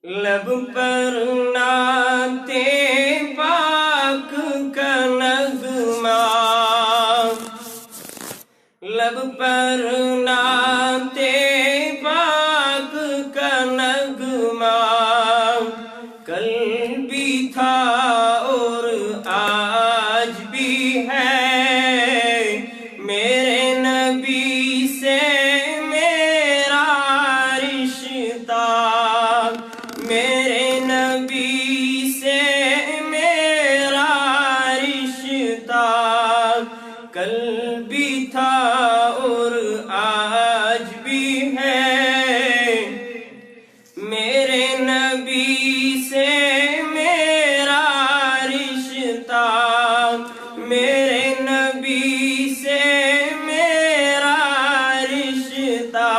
لب پر نعت پاک کا نغمہ، لب پر نعت پاک کا نغمہ، کل بھی تھا اور آج بھی ہے، میرے نبی سے میرا رشتہ، میرے نبی سے میرا رشتہ، کل بھی تھا اور آج بھی ہے، میرے نبی سے میرا رشتہ، میرے نبی سے میرا رشتہ،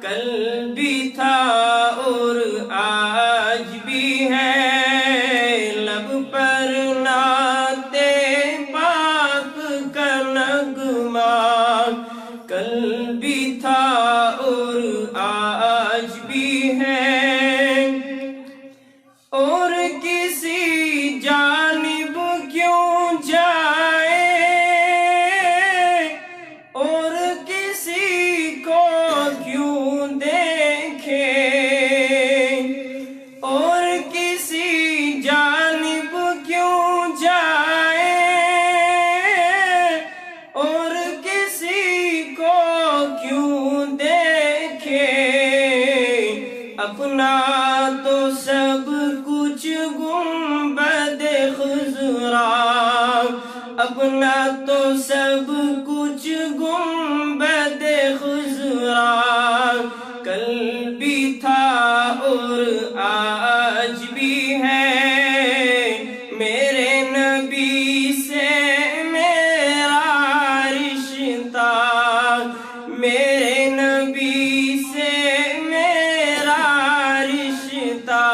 کل بھی تھا اور آج بھی ہے، لب پر نعت پاک کا نغمہ، کل بھی تھا اور آج بھی ہے، اور کسی جانب کیوں جائے، اور کسی کو کیوں دیکھے، اور کسی جانب کیوں جائے، اور کسی کو کیوں دیکھے، اپنا تو سب کچھ گنبد خضرا، اپنا تو سب کچھ گنبد خضرا، کل بھی تھا اور آج بھی ہے، میرے نبی سے میرا رشتہ، میرے نبی سے میرا رشتہ،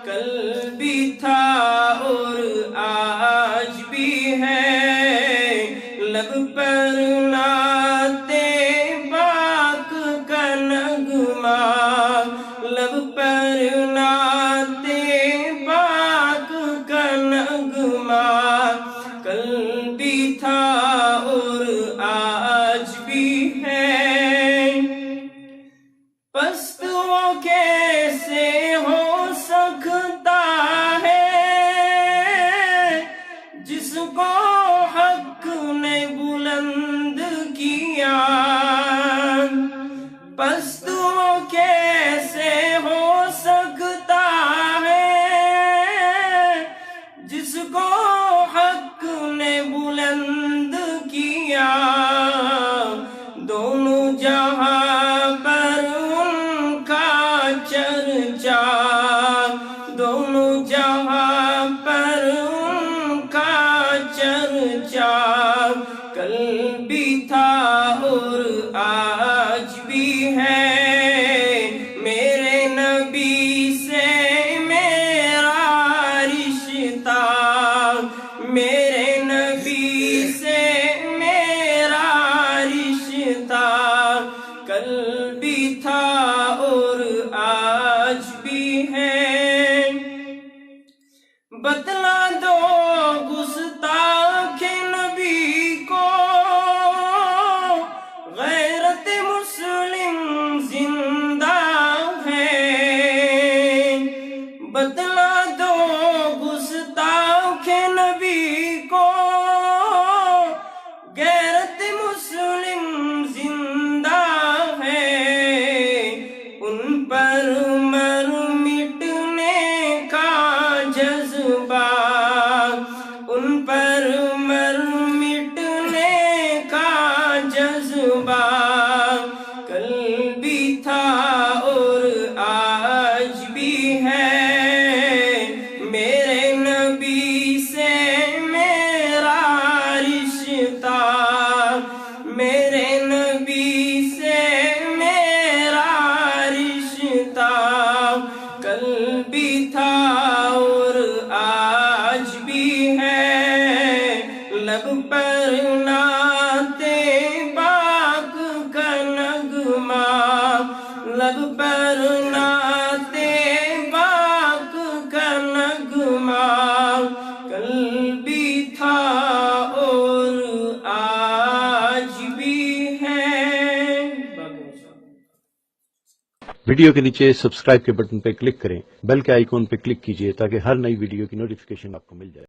کل بھی تھا اور آج بھی ہے، لب پر نعت پاک کا نغمہ، لب پر نعت پاک کا نغمہ، کل بھی تھا اور آج بھی ہے، پست وہ کیسے ہو سکتا ہے جس کو حق نے بلند کیا، پست وہ کیسے ہو سکتا ہے جس کو حق نے بلند کیا، دونوں جہاں پر ان کا چرچا، دونوں جہاں پر ان کا چرچا، کل بھی تھا اور آج بھی ہے، میرے نبی سے میرا رشتہ، میرے نبی سے میرا رشتہ، کل بھی تھا اور آج بھی ہے، بتلا دو گستاخ نبی کو غیرت مسلم زندہ ہے، بتلا دو گستاخ نبی کو غیرت مسلم زندہ ہے، ان پر مر مٹنے کا جذبہ، ان پر مر مٹنے کا جذبہ، کل بھی تھا اور آج بھی ہے، میرے نبی سے میرا رشتہ، میرے نبی سے میرا رشتہ، ویڈیو کے نیچے سبسکرائب کے بٹن پہ کلک کریں، بیل کے آئیکن پہ کلک کیجئے تاکہ ہر نئی ویڈیو کی نوٹیفیکیشن آپ کو مل جائے۔